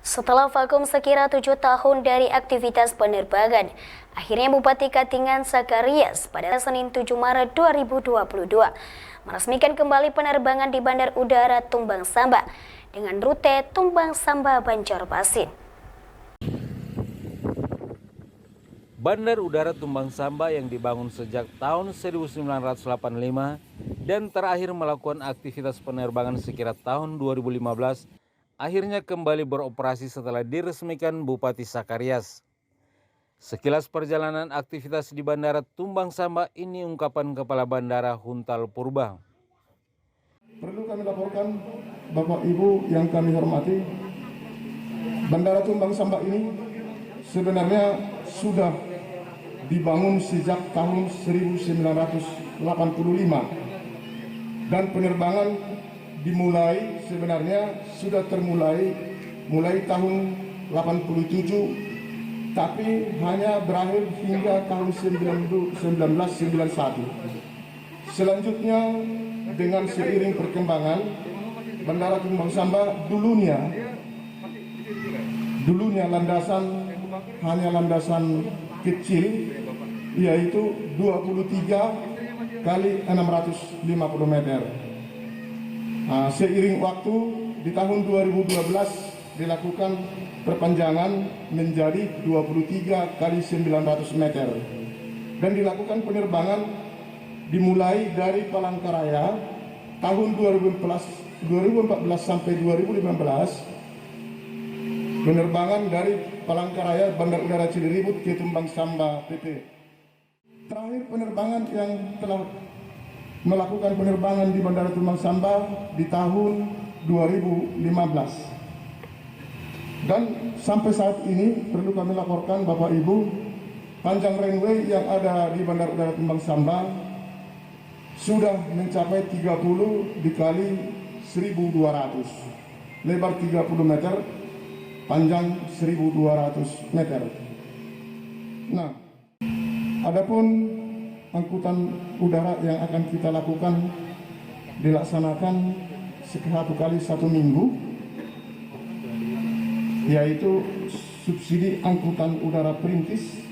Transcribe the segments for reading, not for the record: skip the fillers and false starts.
Setelah vakum sekira 7 tahun dari aktivitas penerbangan, akhirnya Bupati Katingan Sakarias pada Senin 7 Maret 2022 meresmikan kembali penerbangan di Bandar Udara Tumbang Samba dengan rute Tumbang Samba Banjarmasin. Bandar Udara Tumbang Samba yang dibangun sejak tahun 1985 dan terakhir melakukan aktivitas penerbangan sekira tahun 2015 akhirnya kembali beroperasi setelah diresmikan Bupati Sakarias. Sekilas perjalanan aktivitas di Bandara Tumbang Samba ini ungkapan Kepala Bandara Huntal Purba. Perlu kami laporkan, Bapak Ibu yang kami hormati, Bandara Tumbang Samba ini sebenarnya sudah dibangun sejak tahun 1985 dan penerbangan dimulai sebenarnya sudah mulai tahun 87, tapi hanya berakhir hingga tahun 1991. Selanjutnya dengan seiring perkembangan Bandara Tumbang Samba dulunya landasan hanya landasan kecil, yaitu 23 kali 650 meter. Seiring waktu di tahun 2012 dilakukan perpanjangan menjadi 23 kali 900 meter dan dilakukan penerbangan dimulai dari Palangkaraya tahun 2014 sampai 2015, penerbangan dari Palangkaraya Bandar Udara Ciliribut ke Tumbang Samba PP. Terakhir penerbangan yang telah melakukan penerbangan di Bandara Tumbang Samba di tahun 2015. Dan sampai saat ini perlu kami laporkan Bapak Ibu, panjang runway yang ada di Bandara Udara Tumbang Samba sudah mencapai 30 dikali 1.200, lebar 30 meter, panjang 1.200 meter. Nah, adapun angkutan udara yang akan kita lakukan dilaksanakan satu kali 1 minggu, yaitu subsidi angkutan udara perintis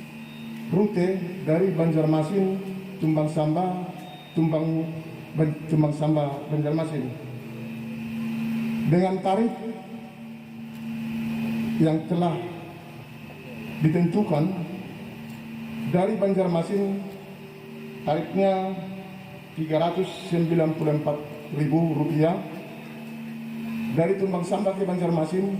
rute dari Banjarmasin, Tumbang Samba, Tumbang Samba, Banjarmasin dengan tarif yang telah ditentukan. Dari Banjarmasin tarifnya Rp394.000, dari Tumbang Samba ke Banjarmasin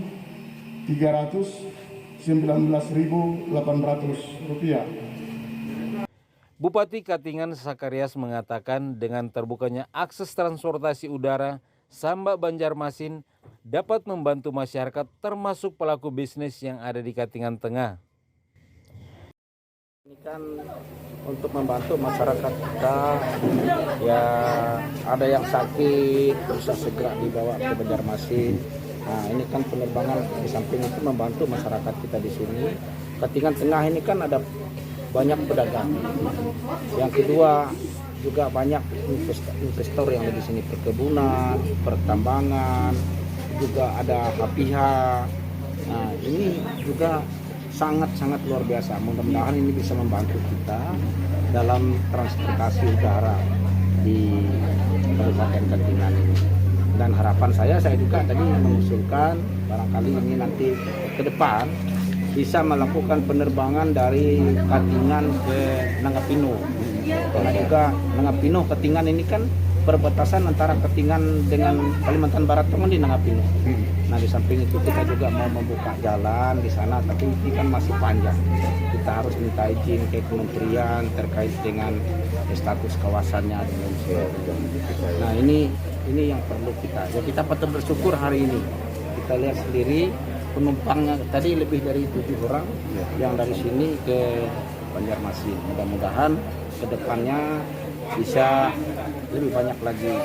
Rp319.800. Bupati Katingan Sakarias mengatakan dengan terbukanya akses transportasi udara Samba Banjarmasin dapat membantu masyarakat termasuk pelaku bisnis yang ada di Katingan Tengah. Ini kan untuk membantu masyarakat kita, ya ada yang sakit bisa segera dibawa ke Banjarmasin. Nah, ini kan penerbangan di samping itu membantu masyarakat kita di sini. Katingan Tengah ini kan ada banyak pedagang. Yang kedua juga banyak investor yang ada di sini, perkebunan, pertambangan, juga ada HPH. Nah, ini juga sangat-sangat luar biasa. Mudah-mudahan ini bisa membantu kita dalam transportasi udara di Kabupaten Katingan ini. Dan harapan saya juga tadi mengusulkan barangkali ini nanti ke depan bisa melakukan penerbangan dari Katingan ke Nangapino. Karena juga Nangapino Katingan ini kan perbatasan antara Katingan dengan Kalimantan Barat teman di Nangapino. Nah, di samping itu kita juga mau membuka jalan di sana, tapi ini kan masih panjang. Kita harus minta izin ke kementerian terkait dengan status kawasannya dan sebagainya. Nah, ini yang perlu kita. Ya, kita patut bersyukur hari ini. Kita lihat sendiri penumpangnya tadi lebih dari 7 orang yang dari sini ke Banjarmasin. Mudah-mudahan ke depannya bisa lebih banyak lagi.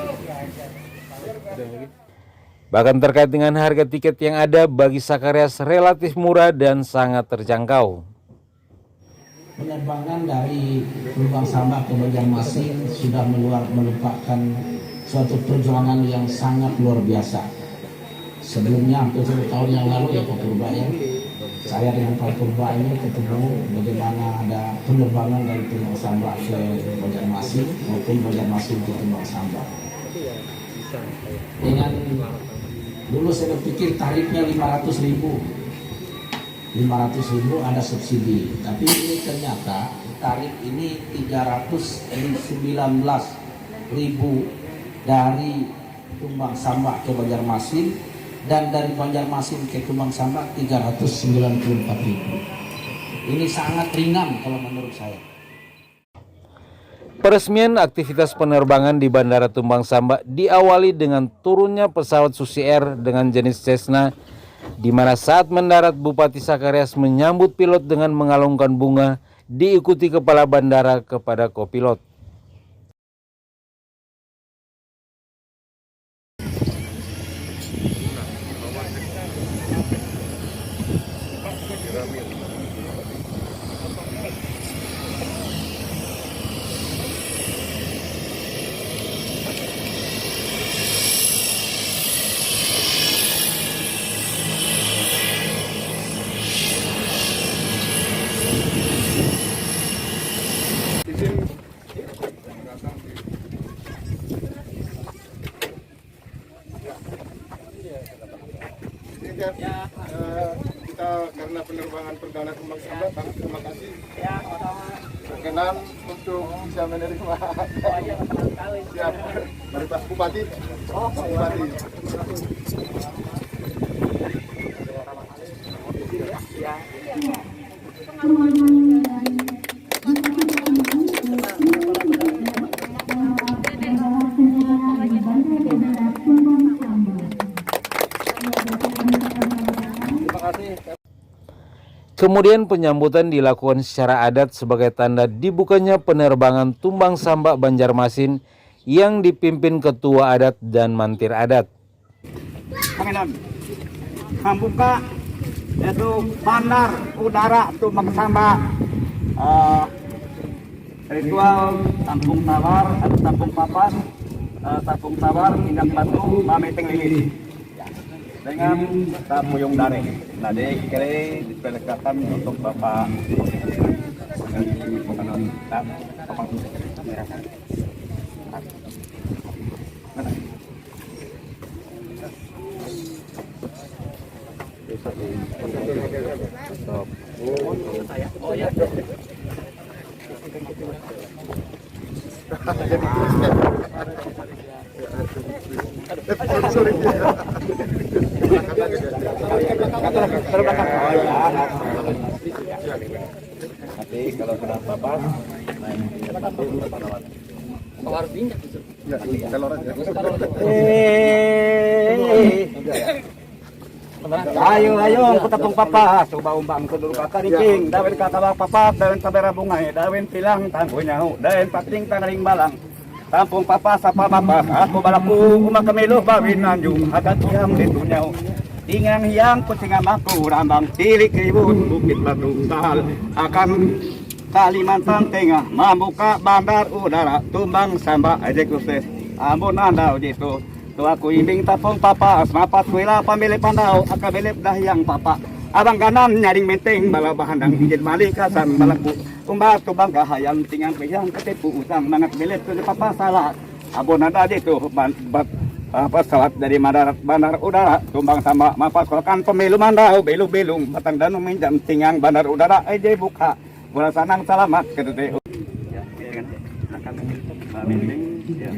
Bahkan terkait dengan harga tiket yang ada bagi Sakarias relatif murah dan sangat terjangkau. Penerbangan dari Tumbang Samba ke Banjarmasin sudah merupakan suatu perjuangan yang sangat luar biasa. sebelumnya hampir 10 tahun yang lalu ya Pak Purba ya, saya dengan Pak Purba ini ketemu bagaimana ada penerbangan dari Tumbang Samba ke Banjarmasin maupun Banjarmasin ke Tumbang Samba. Dengan dulu saya berpikir tarifnya 500.000 ada subsidi, tapi ini ternyata tarif ini 319.000 dari Tumbang Samba ke Banjarmasin, dan dari Banjarmasin ke Tumbang Samba 394.000. Ini sangat ringan kalau menurut saya. Peresmian aktivitas penerbangan di Bandara Tumbang Samba diawali dengan turunnya pesawat Susi Air dengan jenis Cessna, di mana saat mendarat Bupati Sakarias menyambut pilot dengan mengalungkan bunga, diikuti kepala bandara kepada kopilot. Kita karena penerbangan perdana Tumbang Samba, terima kasih. Berkenan untuk bisa menerima. Siap. Dari Pak Bupati. Pak Bupati. Kemudian penyambutan dilakukan secara adat sebagai tanda dibukanya penerbangan Tumbang Samba Banjarmasin yang dipimpin ketua adat dan mantir adat. Panginoon, membuka yaitu bandar udara Tumbang Samba, ritual tampung tawar atau tampung papas, tampung tawar, indang batu, mameting lili dengan tapuyung daring. Nah, kira dipersilakan untuk Bapak nanti kalau sudah papas, ayo ketepung papas, coba umbang ke dulu kakak ringking, dawin kakak papas, dawin kabera bungai, dawin pilang tangguhnya, dawin pating tangaling balang. Tampung papas apa papas, aku balaku umak kemiluh bawin nanjung, agak tiang ditunyau. Tingang hiang kucingan aku rambang tilik ribut bukit batu tahal akan Kalimantan Tengah membuka bandar udara Tumbang Samba eksekutif ampun anda gitu tuh aku imbing tapung papas mapas wila pamilih pandau akabelip dahyang papa abang kanan nyaring menteng bala bahandang izin malikasan balaku umbat tubang kahayan tingang pihang ketipu utang mangat belit tuh papa salah ampun anda gitu pesawat dari bandar udara Tumbang Samba mapaskan pemilu mandau belung-belung batang danung minjam tingang bandar udara aja buka bola sanang selamat ke DTU ya kan akan membimbing ya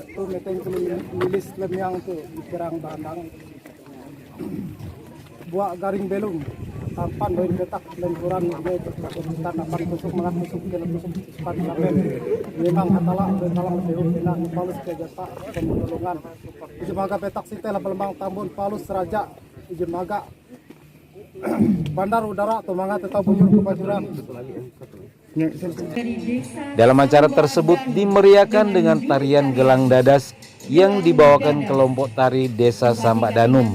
itu meeting milis lem tuh dikerang bandang buat garing belum tampan doin detak dan kurang dia kita dapat tusuk mangat tusuk kena tusuk cepat sampai memang hatala dan dalam seum kena palus ke jasa penolongan Ijemaga petak sitela Palembang Tambun Palus Raja Ijemaga bandar udara Tumanga tetap bujur kebajuran. Dalam acara tersebut dimeriahkan dengan tarian gelang dadas yang dibawakan kelompok tari Desa Samba Danum.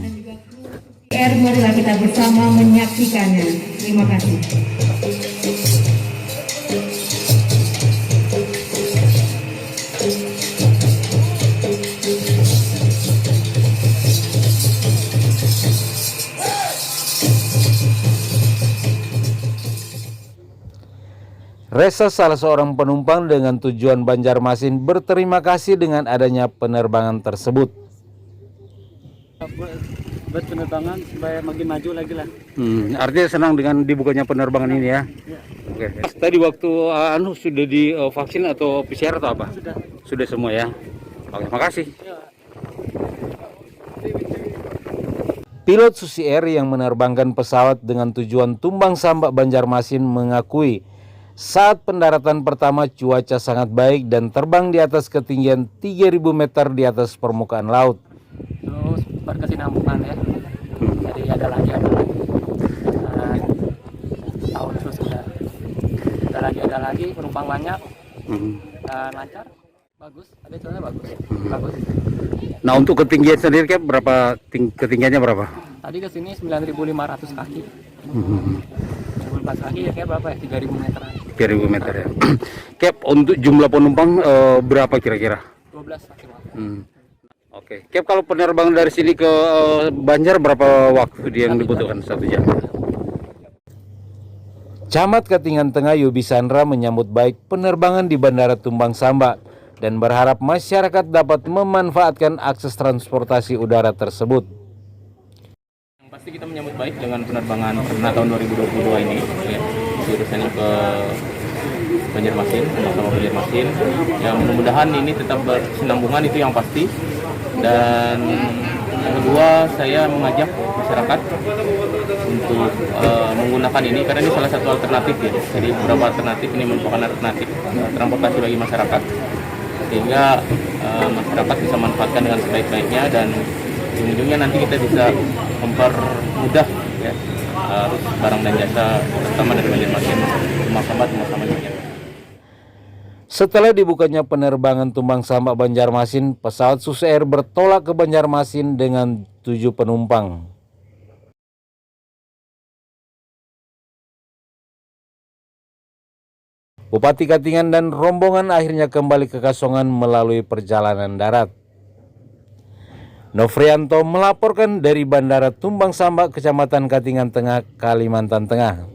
Marilah kita bersama menyaksikannya. Terima kasih. Resa, salah seorang penumpang dengan tujuan Banjarmasin, berterima kasih dengan adanya penerbangan tersebut. Buat penerbangan supaya makin maju lagi lah. Artinya senang dengan dibukanya penerbangan ini ya? Oke. Tadi waktu sudah divaksin atau PCR atau apa? Sudah semua ya? Oke, makasih. Pilot Susi Air yang menerbangkan pesawat dengan tujuan Tumbang Samba Banjarmasin mengakui saat pendaratan pertama cuaca sangat baik dan terbang di atas ketinggian 3.000 meter di atas permukaan laut. Terus berkesinambungan ya. Jadi ada lagi. Tahun terus ada lagi penumpang banyak. Lancar. Bagus. Ada cuaca bagus. Bagus. Nah, untuk ketinggian sendiri kan berapa, ketinggiannya berapa? Tadi ke sini 9.500 kaki. 9.500 kaki ya kayak berapa ya? 3.000 meter. 3.000 meter ya. Cap, untuk jumlah penumpang berapa kira-kira? 12 maksimal. Oke. Cap, kalau penerbangan dari sini ke Banjar berapa waktu dia yang dibutuhkan? 1 jam. Camat Katingan Tengah Yobi Sandra menyambut baik penerbangan di Bandara Tumbang Samba dan berharap masyarakat dapat memanfaatkan akses transportasi udara tersebut. Yang pasti kita menyambut baik dengan penerbangan perdana tahun 2022 ini ya, jurusannya ke Banjarmasin, sama Banjarmasin. Ya mudah-mudahan ini tetap berkesinambungan, itu yang pasti. Dan yang kedua, saya mengajak masyarakat untuk menggunakan ini karena ini salah satu alternatif ya. Jadi beberapa alternatif ini merupakan alternatif transportasi bagi masyarakat, sehingga masyarakat bisa manfaatkan dengan sebaik-baiknya dan ujung-ujungnya nanti kita bisa mempermudah ya arus barang dan jasa terutama dari Banjarmasin, Tumbang Samba Banjarmasin. Setelah dibukanya penerbangan Tumbang Samba Banjarmasin, pesawat Susi Air bertolak ke Banjarmasin dengan 7 penumpang. Bupati Katingan dan rombongan akhirnya kembali ke Kasongan melalui perjalanan darat. Nofrianto melaporkan dari Bandara Tumbang Samba, Kecamatan Katingan Tengah, Kalimantan Tengah.